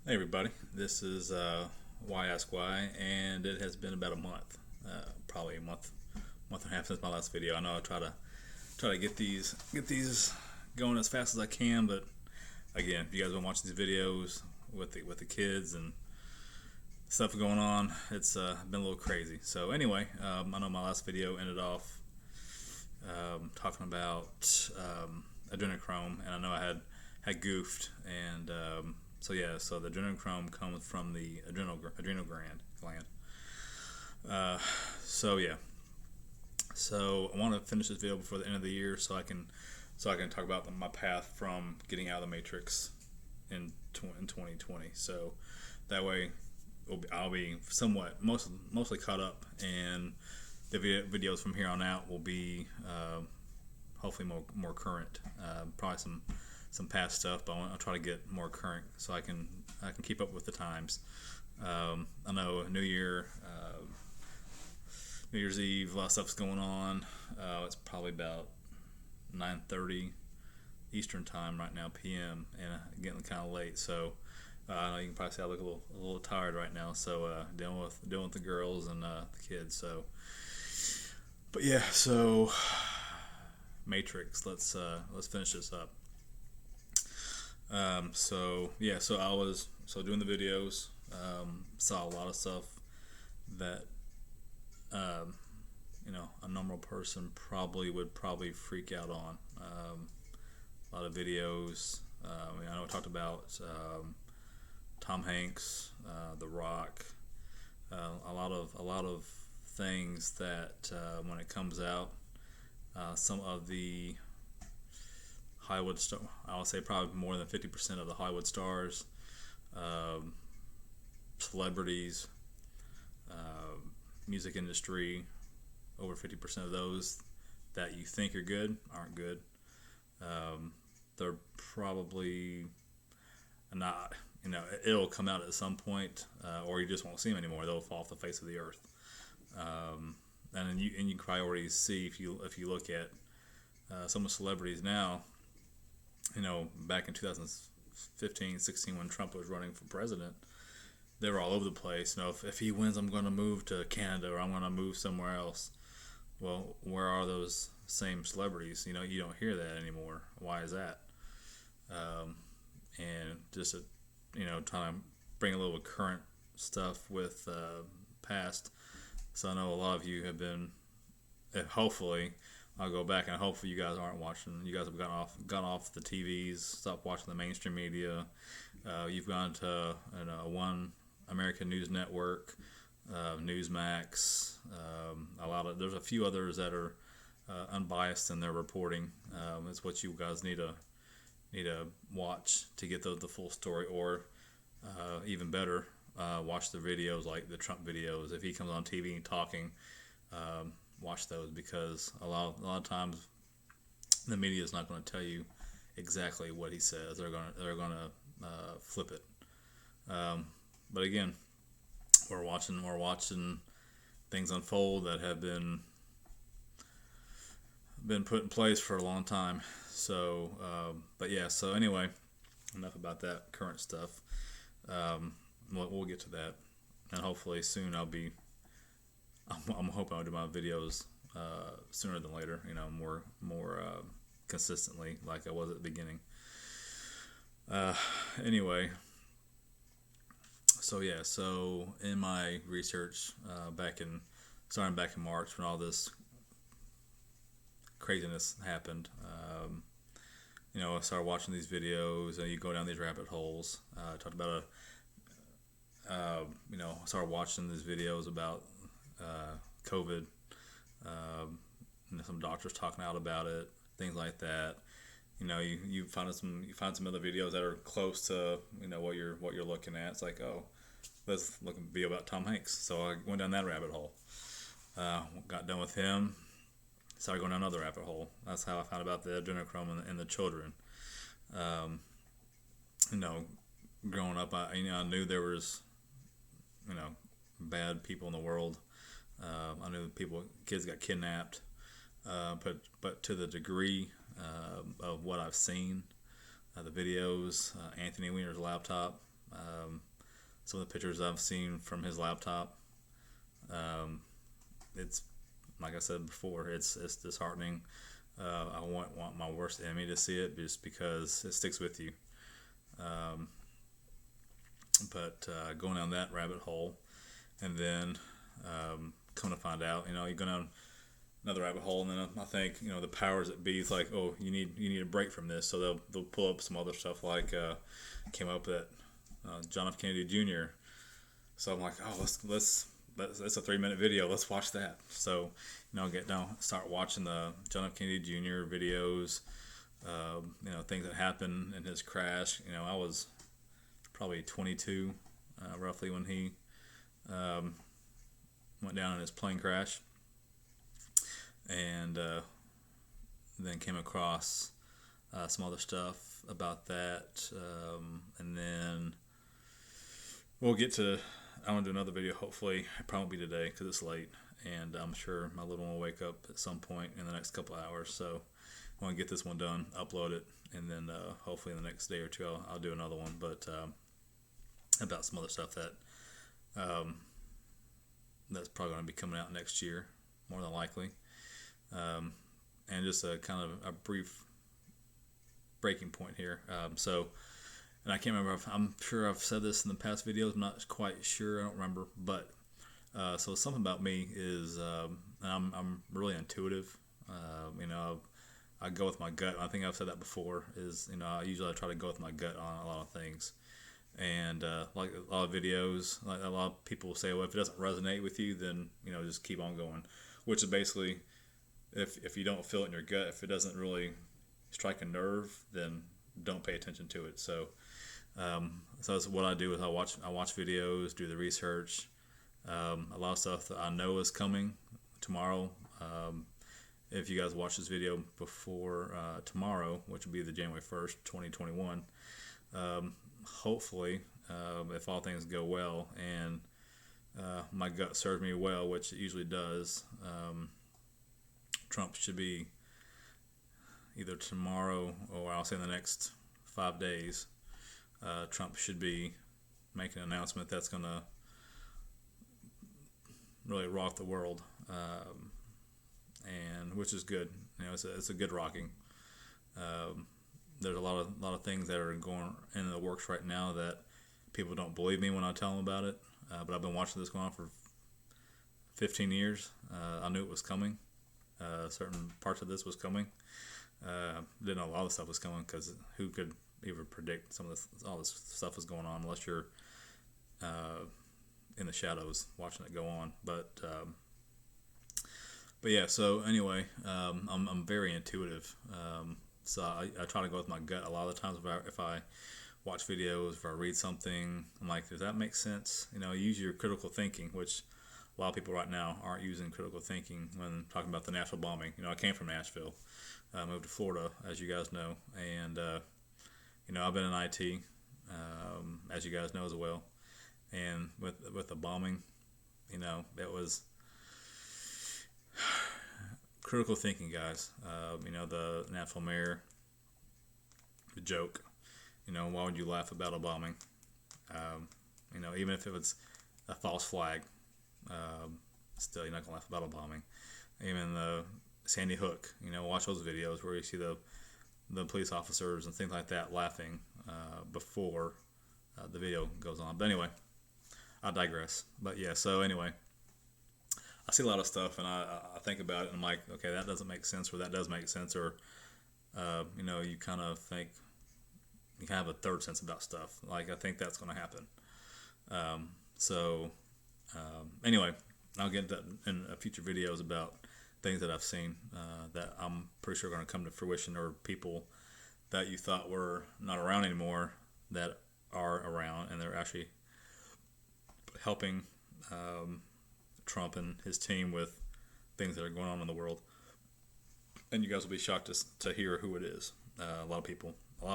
Hey everybody, this is Why Ask Why, and it has been about a month, probably a month and a half since my last video. I know I try to get these going as fast as I can, but again, if you guys been watching these videos with the kids and stuff going on, it's been a little crazy. So anyway, I know my last video ended off talking about adrenochrome, and I know I had goofed and. So the adrenochrome comes from the adrenal gland. Uh, so yeah, so I want to finish this video before the end of the year, so I can talk about my path from getting out of the matrix in 2020. So that way, I'll be somewhat mostly caught up, and the videos from here on out will be hopefully more current. Probably some past stuff, but I'll try to get more current so I can keep up with the times. I know New Year's Eve, a lot of stuff's going on. It's probably about 9:30 Eastern time right now, PM, and getting kind of late. So I know you can probably see I look a little tired right now. So dealing with the girls and the kids. So, but yeah, so Matrix. Let's finish this up. So I was doing the videos. Saw a lot of stuff that a normal person would freak out on. A lot of videos. I know I talked about Tom Hanks, The Rock, a lot of things that when it comes out, some of the Hollywood star, I would say probably more than 50% of the Hollywood stars, celebrities, music industry, over 50% of those that you think are good aren't good. They're probably not. It'll come out at some point, or you just won't see them anymore. They'll fall off the face of the earth. And you can probably already see if you look at some of the celebrities now. Back in 2015, 16, when Trump was running for president, they were all over the place. If he wins, I'm going to move to Canada, or I'm going to move somewhere else. Well, where are those same celebrities? You don't hear that anymore. Why is that? And just trying to bring a little current stuff with past. So I know a lot of you have been, hopefully, I'll go back and hopefully you guys aren't watching. You guys have gone off the TVs, stopped watching the mainstream media. You've gone to One American News Network, Newsmax. There's a few others that are unbiased in their reporting. It's what you guys need to watch to get the full story, or even better, watch the videos like the Trump videos. If he comes on TV and talking. Watch those, because a lot of times the media is not going to tell you exactly what he says. They're going to flip it. But again, we're watching things unfold that have been put in place for a long time. So, but yeah. So anyway, enough about that current stuff. We'll get to that, and hopefully soon I'm hoping I'll do my videos sooner than later. More consistently, like I was at the beginning. Anyway, so yeah. So in my research, starting back in March, when all this craziness happened, I started watching these videos, and you go down these rabbit holes. I talked about I started watching these videos about COVID, some doctors talking out about it, things like that. You find some other videos that are close to what you're looking at. It's like, oh, let's look at a video about Tom Hanks. So I went down that rabbit hole. Got done with him, started going down another rabbit hole. That's how I found about the adrenochrome and the children. Growing up, I knew there was bad people in the world. I knew kids got kidnapped, but to the degree of what I've seen, the videos, Anthony Weiner's laptop, Some of the pictures I've seen from his laptop, it's like I said before, it's disheartening. I want my worst enemy to see it just because it sticks with you. But going down that rabbit hole, and then come to find out, you go down another rabbit hole, and then I think the powers that be is like, oh, you need a break from this, so they'll pull up some other stuff like came up that John F. Kennedy Jr. So I'm like, oh, let's that's a 3-minute video. Let's watch that. So start watching the John F. Kennedy Jr. videos. Things that happened in his crash. I was probably 22, roughly, when he went down in his plane crash, and then came across some other stuff about that, and then we'll get to. I want to do another video. Hopefully, it probably won't be today because it's late, and I'm sure my little one will wake up at some point in the next couple of hours. So I want to get this one done, upload it, and then hopefully in the next day or two I'll do another one. But about some other stuff that that's probably going to be coming out next year, more than likely. And just a kind of a brief breaking point here. And I can't remember. I'm sure I've said this in the past videos. I'm not quite sure. I don't remember. But so something about me is I'm really intuitive. I go with my gut. I think I've said that before. I usually try to go with my gut on a lot of things. And like a lot of videos, like a lot of people say, well, if it doesn't resonate with you, then just keep on going. Which is basically, if you don't feel it in your gut, if it doesn't really strike a nerve, then don't pay attention to it. So that's what I do. Is I watch videos, do the research. A lot of stuff that I know is coming tomorrow. If you guys watch this video before tomorrow, which will be the January 1st, 2021, hopefully, if all things go well and my gut serves me well, which it usually does, Trump should be either tomorrow or I'll say in the next 5 days. Trump should be making an announcement that's going to really rock the world, and which is good. It's a good rocking. There's a lot of things that are going in the works right now that people don't believe me when I tell them about it. But I've been watching this go on for 15 years. I knew it was coming. Certain parts of this was coming. Didn't know a lot of stuff was coming because who could even predict all this stuff was going on unless you're in the shadows watching it go on. But yeah. So anyway, I'm very intuitive. So I try to go with my gut a lot of the times. If I watch videos, if I read something, I'm like, does that make sense? Use your critical thinking, which a lot of people right now aren't using critical thinking when talking about the Nashville bombing. I came from Nashville. I moved to Florida, as you guys know, and I've been in IT, as you guys know as well. And with the bombing, it was critical thinking, guys. The Nashville mayor, the joke. Why would you laugh about a bombing? Even if it was a false flag, still you're not gonna laugh about a bombing. Even the Sandy Hook, watch those videos where you see the police officers and things like that laughing before the video goes on. But anyway, I digress. But yeah, so anyway, I see a lot of stuff and I think about it and I'm like, okay, that doesn't make sense, or that does make sense, or you kind of think you have a third sense about stuff. Like, I think that's going to happen. Anyway, I'll get that in future videos about things that I've seen that I'm pretty sure are going to come to fruition, or people that you thought were not around anymore that are around, and they're actually helping Trump and his team with things that are going on in the world. And you guys will be shocked to hear who it is. A lot of people. A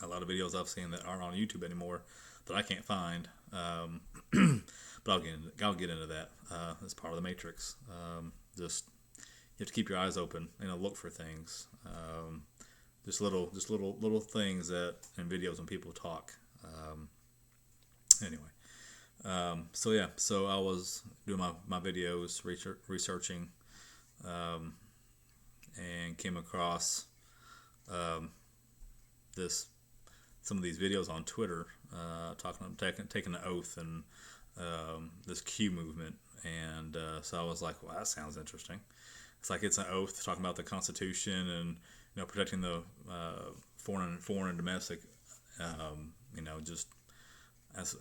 lot of videos I've seen that aren't on YouTube anymore that I can't find. But I'll get into that. It's part of the Matrix. Just you have to keep your eyes open. Look for things. little things that in videos when people talk. Anyway, so yeah, so I was doing my videos, researching, and came across this some of these videos on Twitter taking an oath and this Q movement, and so I was like, well, that sounds interesting. It's like it's an oath talking about the Constitution and protecting the foreign and domestic. Just as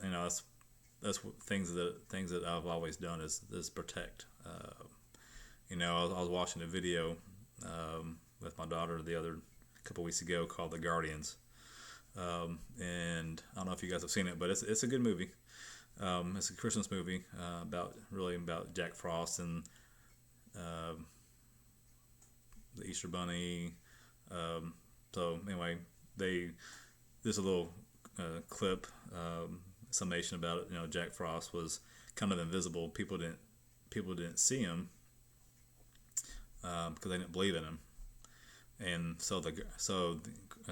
that's things that I've always done is protect. I was watching a video with my daughter the other couple weeks ago called The Guardians, and I don't know if you guys have seen it, but it's a good movie. It's a Christmas movie about Jack Frost and the Easter Bunny. So anyway, there's a little clip, summation about it. Jack Frost was kind of invisible. People didn't see him because they didn't believe in him. And so the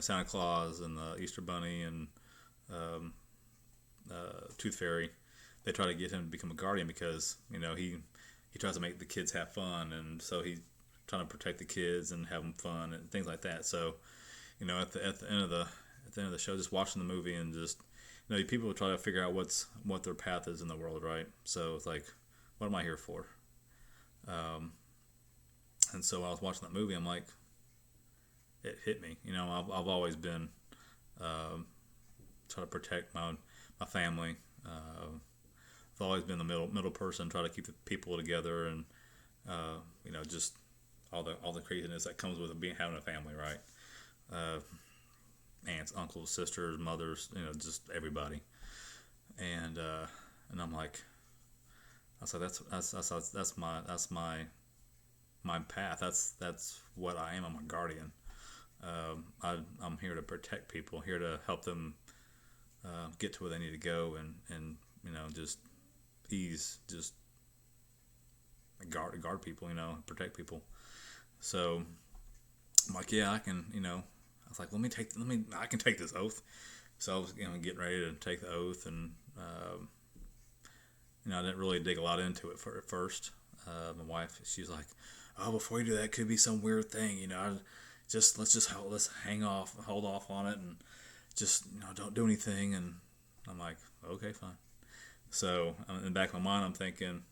Santa Claus and the Easter Bunny and Tooth Fairy, they try to get him to become a guardian because he tries to make the kids have fun, and so he's trying to protect the kids and have them fun and things like that. So at the end of the show, just watching the movie and just people try to figure out what their path is in the world, right? So it's like, what am I here for? And so when I was watching that movie, I'm like, it hit me. I've always been trying to protect my family. I've always been the middle person, try to keep the people together, and just all the craziness that comes with having a family, right? Aunts, uncles, sisters, mothers, just everybody. And I'm like, I said that's my path. That's what I am. I'm a guardian. I'm here to protect people, here to help them get to where they need to go, and just guard people, protect people. So I'm like, yeah, I can, I was like, I can take this oath. So I was, getting ready to take the oath, and I didn't really dig a lot into it at first. My wife, she's like, oh, before you do that, could be some weird thing, let's hold off on it, and just don't do anything. And I'm like, okay, fine. So in the back of my mind, I'm thinking,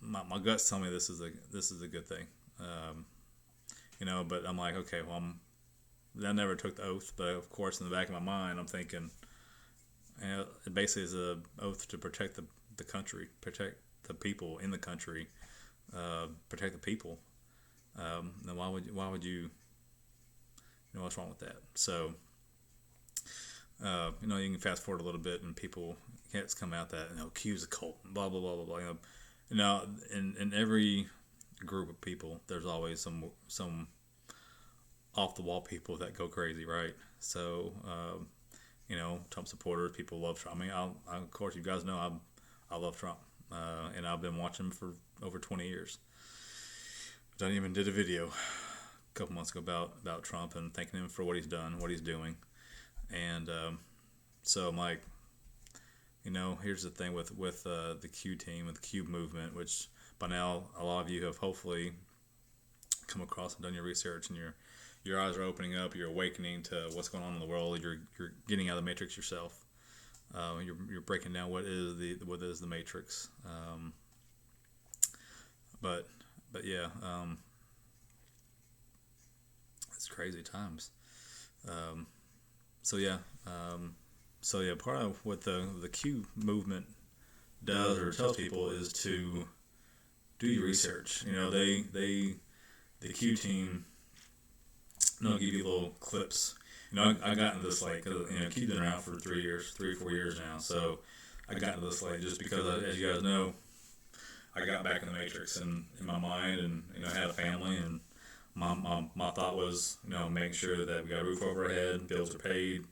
my guts tell me this is a good thing, but I'm like, okay, well, I never took the oath, but of course in the back of my mind, I'm thinking, it basically is an oath to protect the country, protect the people in the country, protect the people. Then why would you what's wrong with that? So you can fast forward a little bit, and people can't come out that Q's a cult, blah blah blah blah blah. In every group of people, there's always some off the wall people that go crazy, right? So Trump supporters, people love Trump. I mean, of course, you guys know I love Trump, and I've been watching him for over 20 years. I even did a video a couple months ago about Trump and thanking him for what he's done, what he's doing. And so I'm like, here's the thing with the Q team, with the Q movement, which by now a lot of you have hopefully come across and done your research, and your eyes are opening up, you're awakening to what's going on in the world, you're getting out of the matrix yourself. You're breaking down what is the matrix. But yeah, it's crazy times. So yeah, part of what the Q movement does or tells people is to do your research. The Q team, give you little clips. I got into this Q's been around for 3 or 4 years now. So I got into this just because, as you guys know, I got back in the matrix and in my mind, and I had a family, and my thought was making sure that we got a roof over our head, bills are paid,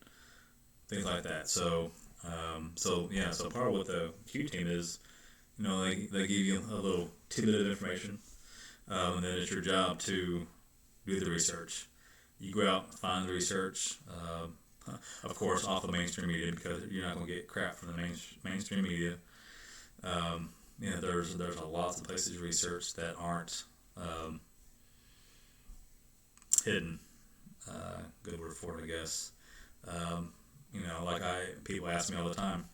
things like that. So part of what the Q team is, they give you a little tidbit of information, and then it's your job to do the research. You go out, find the research, of course, off the mainstream media, because you're not going to get crap from the mainstream media. There's a lots of places to research that aren't hidden. Good word for it, I guess. Like people ask me all the time.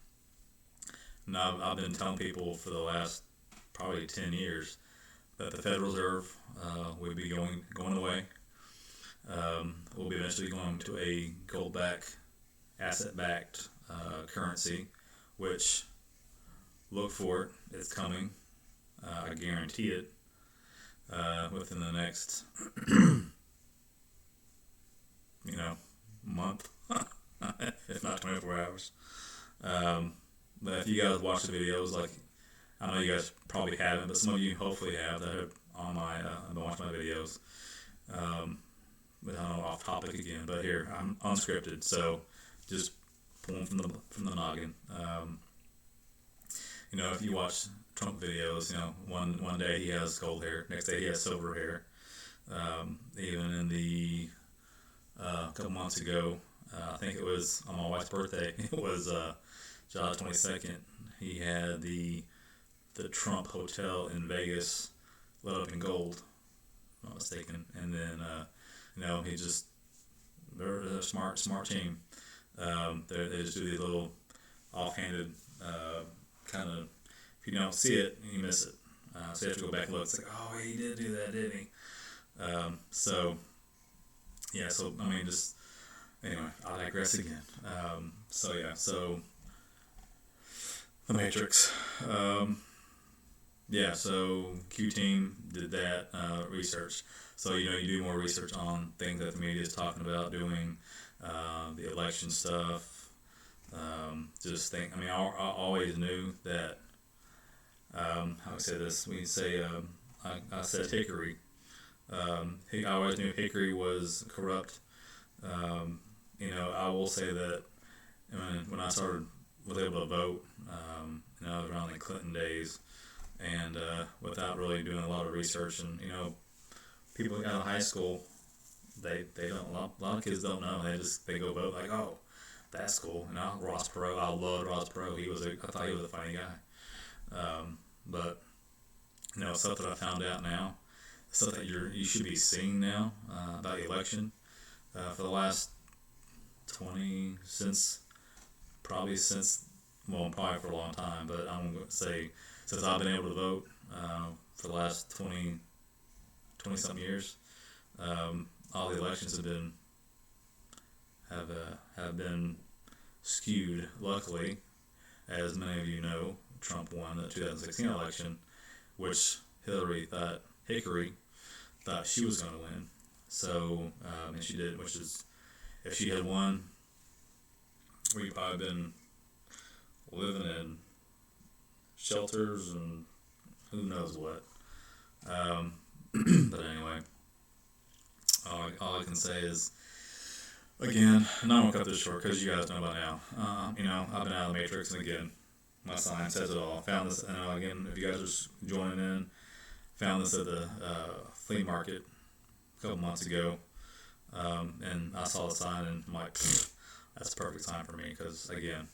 And I've been telling people for the last probably 10 years that the Federal Reserve will be going away. We'll be eventually going to a gold-backed, asset-backed currency, which, look for it, it's coming. I guarantee it. Within the next, month, if not 24 hours. But if you guys watch the videos, like, I know you guys probably haven't, but some of you hopefully have that have on my, been watching my videos. But I know, off topic again, but here, I'm unscripted, so just pulling from the noggin. If you watch Trump videos, one day he has gold hair, next day he has silver hair. Even in the a couple months ago, I think it was on my wife's birthday, it was July 22nd, he had the Trump Hotel in Vegas lit up in gold, if I'm not mistaken. And then, he just, they're a smart team. They just do these little offhanded kind of, if you don't see it, you miss it. So you have to go back and look. It's like, oh, he did do that, didn't he? So anyway, I digress again. So the Matrix. So Q Team did that research. So, you do more research on things that the media is talking about, doing the election stuff. I always knew that, how do I say this? We say, I said Hickory. I always knew Hickory was corrupt. I will say that when I was able to vote, around the Clinton days, and without really doing a lot of research, and people out of high school, they don't, a lot of kids don't know. They go vote like, oh, that's cool. Ross Perot, I loved Ross Perot. I thought he was a funny guy. But stuff that I found out now, stuff that you should be seeing now about the election for the last probably for a long time, but I'm going to say since I've been able to vote for the last 20 something years, all the elections have been skewed. Luckily, as many of you know, Trump won the 2016 election, which Hickory thought she was going to win. So, and she did, which is, if she had won, we'd probably been living in shelters and who knows what. But anyway, all I can say is, again, and I'm going to cut this short because you guys know by now. I've been out of the Matrix, and again, my sign says it all. Found this, and again, if you guys are just joining in, found this at the flea market a couple months ago, and I saw the sign, and I'm like, that's the perfect time for me, because again,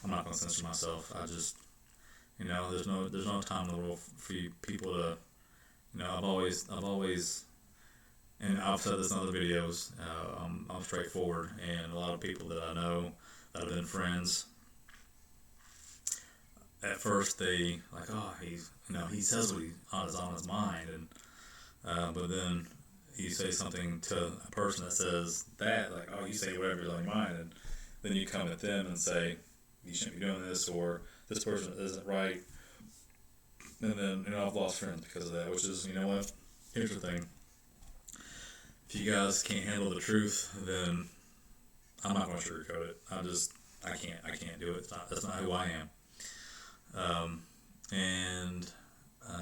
I'm not going to censor myself. I just, there's no time in the world for you people to, I've always, and I've said this in other videos, I'm straightforward, and a lot of people that I know that have been friends, at first they like, oh, he says what is on his mind, and but then you say something to a person that says that, like, oh, you say whatever's on your mind, and then you come at them and say, you shouldn't be doing this, or this person isn't right, and then I've lost friends because of that. Which is, what? Here's the thing: if you guys can't handle the truth, then I'm not going to sugarcoat it. I can't do it. That's not who I am.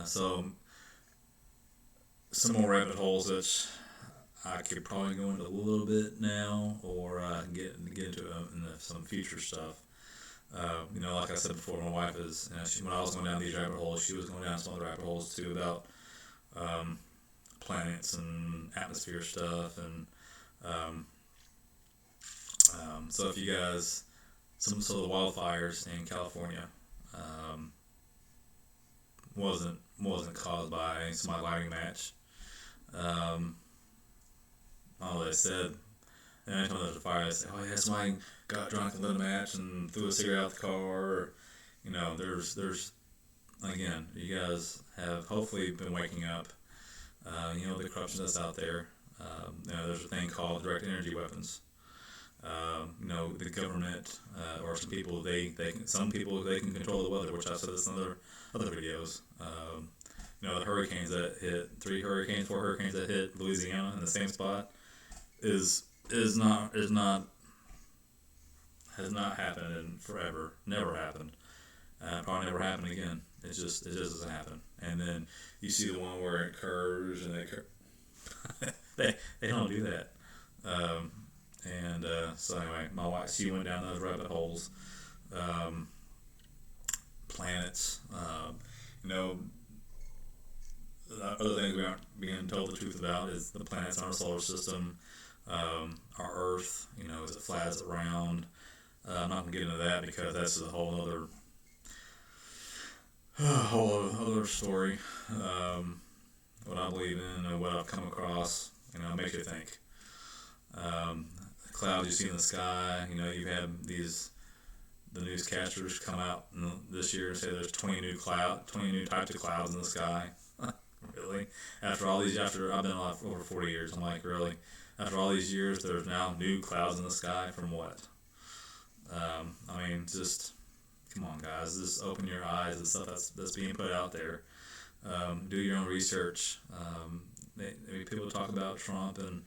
So some more rabbit holes that I could probably go into a little bit now, or get into some future stuff. Like I said before, my wife is, when I was going down these rabbit holes, she was going down some other rabbit holes too, about planets and atmosphere stuff, and Um, so if you guys, so the wildfires in California wasn't caused by some lighting match. All they said, and anytime there's a fire, they say, "Oh yeah, somebody got drunk and lit a match and threw a cigarette out the car." Or, there's again, you guys have hopefully been waking up. The corruption that's out there. There's a thing called direct energy weapons. The government or some people they can control the weather, which I said this in other videos. The hurricanes that hit 4 hurricanes that hit Louisiana in the same spot is not has not happened in forever. Never happened. Probably never happen again. It just doesn't happen. And then you see the one where it curves and they don't do that. So anyway, my wife, she went down those rabbit holes. Planets. Other things we aren't being told the truth about is the planets in our solar system, our Earth. Is it flat? Is it round? I'm not gonna get into that because that's a whole other story. What I believe in and what I've come across, it makes you think. The clouds you see in the sky, you have the newscasters come out this year and say there's 20 new types of clouds in the sky. Really? After I've been alive for over 40 years, I'm like, really? After all these years, there's now new clouds in the sky from what? Just come on, guys. Just open your eyes and stuff that's being put out there. Do your own research. People talk about Trump and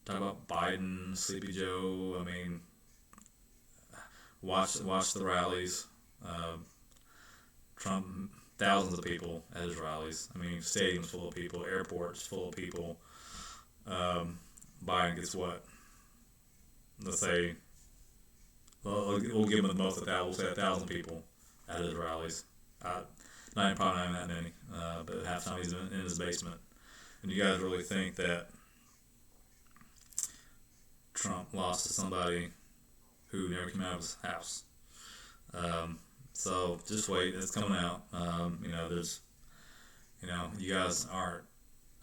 talk about Biden, Sleepy Joe. Watch the rallies. Trump, thousands of people at his rallies. Stadiums full of people, airports full of people. Biden gets what? Let's say, we'll give him the most of that. We'll say 1,000 people at his rallies. Probably not even that many, but half the time he's in his basement. And you guys really think that Trump lost to somebody who never came out of his house? So just wait, it's coming out. You guys aren't.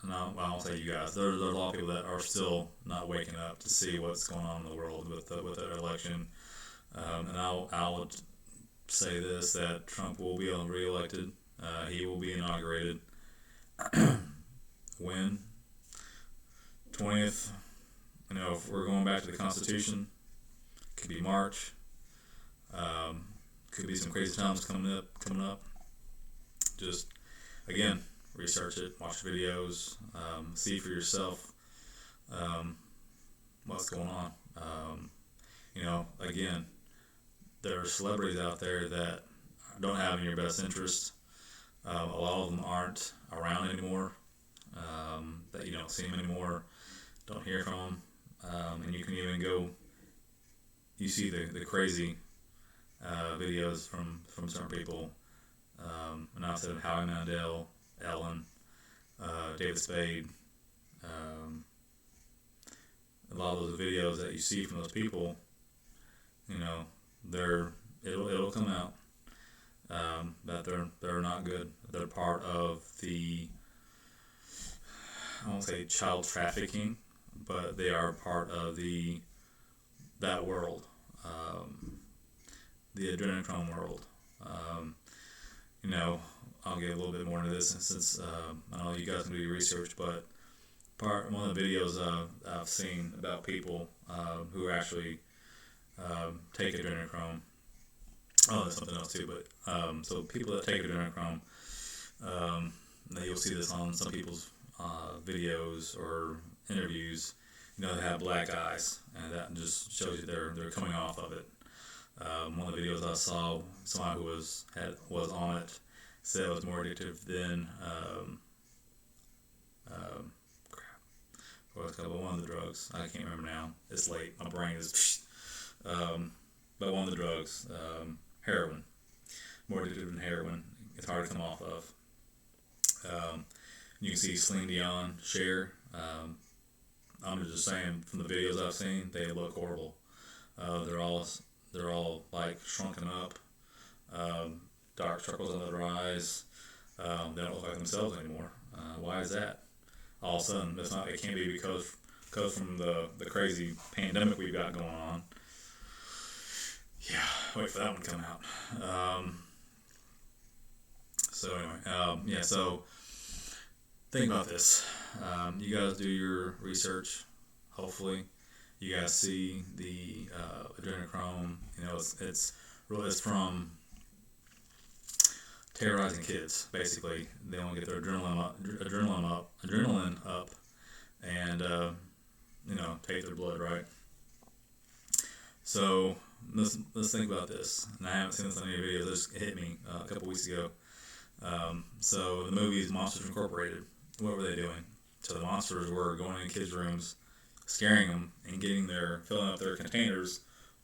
No, I won't say you guys. There's a lot of people that are still not waking up to see what's going on in the world with the election. And I would say this, that Trump will be reelected. He will be inaugurated. When? 20th. If we're going back to the Constitution, could be March. Could be some crazy times coming up. Just, again, research it, watch videos, see for yourself what's going on. Again, there are celebrities out there that don't have in your best interest. A lot of them aren't around anymore. That you don't see them anymore, don't hear from them, and you can even go. You see the crazy videos from certain people. And I said Howie Mandel, Ellen, David Spade. A lot of those videos that you see from those people, it'll come out that they're not good. They're part of I won't say child trafficking, but they are part of that world, the adrenochrome world. I'll get a little bit more into this since I know you guys can do your research, but one of the videos I've seen about people who actually take adrenochrome. Oh, there's something else too, but so people that take adrenochrome, you'll see this on some people's videos or interviews. They have black eyes, and that just shows you they're coming off of it. One of the videos I saw, someone who was on it said it was more addictive than what's called one of the drugs. I can't remember now. It's late. My brain is. But one of the drugs, heroin, more addictive than heroin. It's hard to come off of. You can see Celine Dion, Cher. I'm just saying from the videos I've seen, they look horrible. They're all like shrunken up, dark circles under their eyes. They don't look like themselves anymore. Why is that? All of a sudden, it's not. It can't be because from the crazy pandemic we've got going on. Yeah, wait for that one to come out. So anyway, yeah. So think about this. You guys do your research. Hopefully, you guys see the adrenochrome. You know, it's really it's from terrorizing kids. Basically, they want to get their adrenaline up, and you know, take their blood, right? So let's think about this. And I haven't seen this on any videos. This hit me a couple weeks ago. So the movies Monsters Incorporated, what were they doing? So the monsters were going in kids' rooms, scaring them, and filling up their containers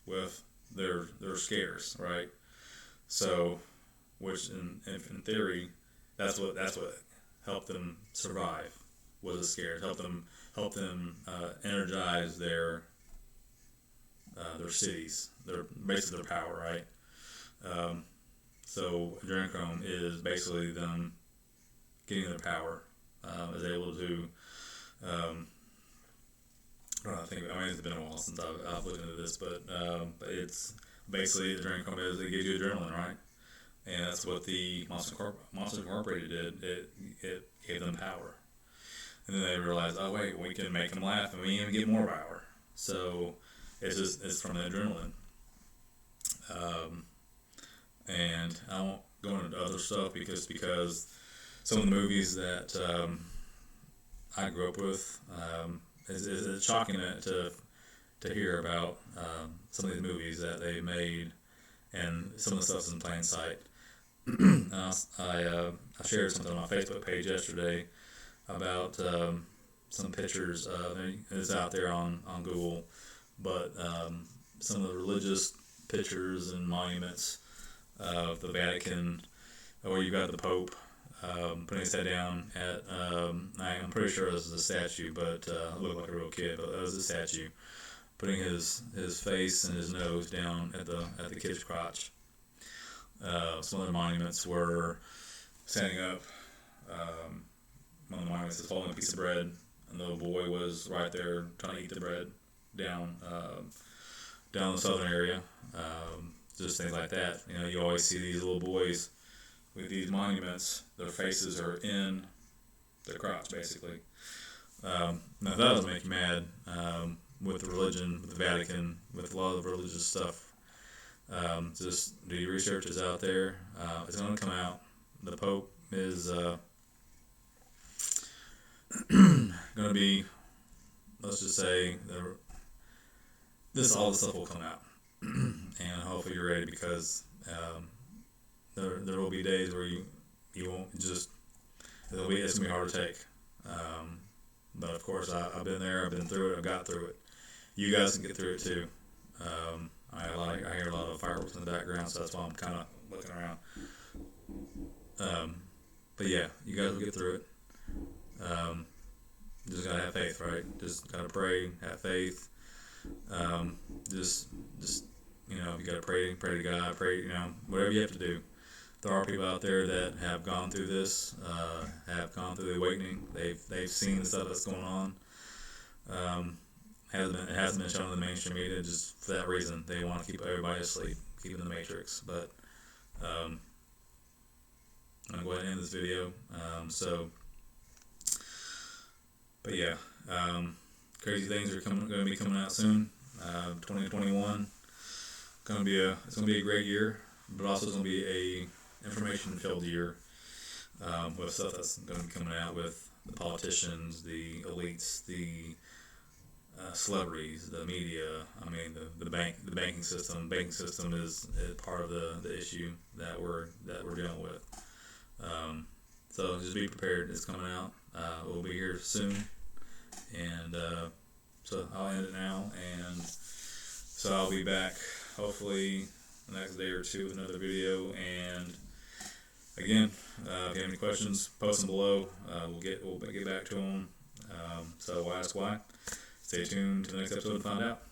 with their scares, right? So, which in theory, that's what helped them survive, was the scares. Help them energize their cities, basically their power, right? So adrenochrome is basically them getting their power, is able to. I don't know, I mean, it's been a while since I've looked into this, but it's basically adrenochrome is it gives you adrenaline, right? And that's what the Monsters Incorporated did. It gave them power, and then they realized, oh wait, we can make them laugh, and we even get more power. So it's from the adrenaline. And I won't go into other stuff because some of the movies that I grew up with, it's shocking to hear about some of these movies that they made, and some of the stuff's in plain sight. I shared something on my Facebook page yesterday about some pictures. It's out there on Google, but some of the religious pictures and monuments of the Vatican, where you got the Pope putting his head down at, I'm pretty sure this is a statue, but it looked like a real kid, but it was a statue, putting his face and his nose down at the kid's crotch. Some other monuments were standing up. One of the monuments is holding a piece of bread, and the little boy was right there trying to eat the bread down the southern area. Just things like that. You know, you always see these little boys with these monuments. Their faces are in their crotch, basically. Now, that doesn't make you mad with the religion, with the Vatican, with a lot of religious stuff. Just do your research. Is out there. It's going to come out. The Pope is going to be, let's just say, all the stuff will come out. And hopefully you're ready, because there will be days where you won't just, it's going to be hard to take. But of course, I've been there, I've been through it, I've got through it. You guys can get through it too. I hear a lot of fireworks in the background, so that's why I'm kind of looking around. But yeah, you guys will get through it. Just gotta have faith, right? Just gotta pray, have faith. Just you know, you gotta pray to God, pray, you know, whatever you have to do. There are people out there that have gone through this, have gone through the awakening. They've seen the stuff that's going on. It hasn't been shown in the mainstream media, just for that reason. They want to keep everybody asleep, keep in the matrix. But I'm gonna go ahead and end this video. But yeah, crazy things are going to be coming out soon. 2021, it's gonna be a great year, but also it's gonna be a information-filled year with stuff that's going to be coming out with the politicians, the elites, the celebrities, the media. I mean, the banking system. Banking system is part of the issue that we're dealing with. So just be prepared. It's coming out. We'll be here soon, and so I'll end it now, and so I'll be back hopefully the next day or two with another video. And again, if you have any questions, post them below. We'll get back to them. So why ask why? Stay tuned to the next episode to find out.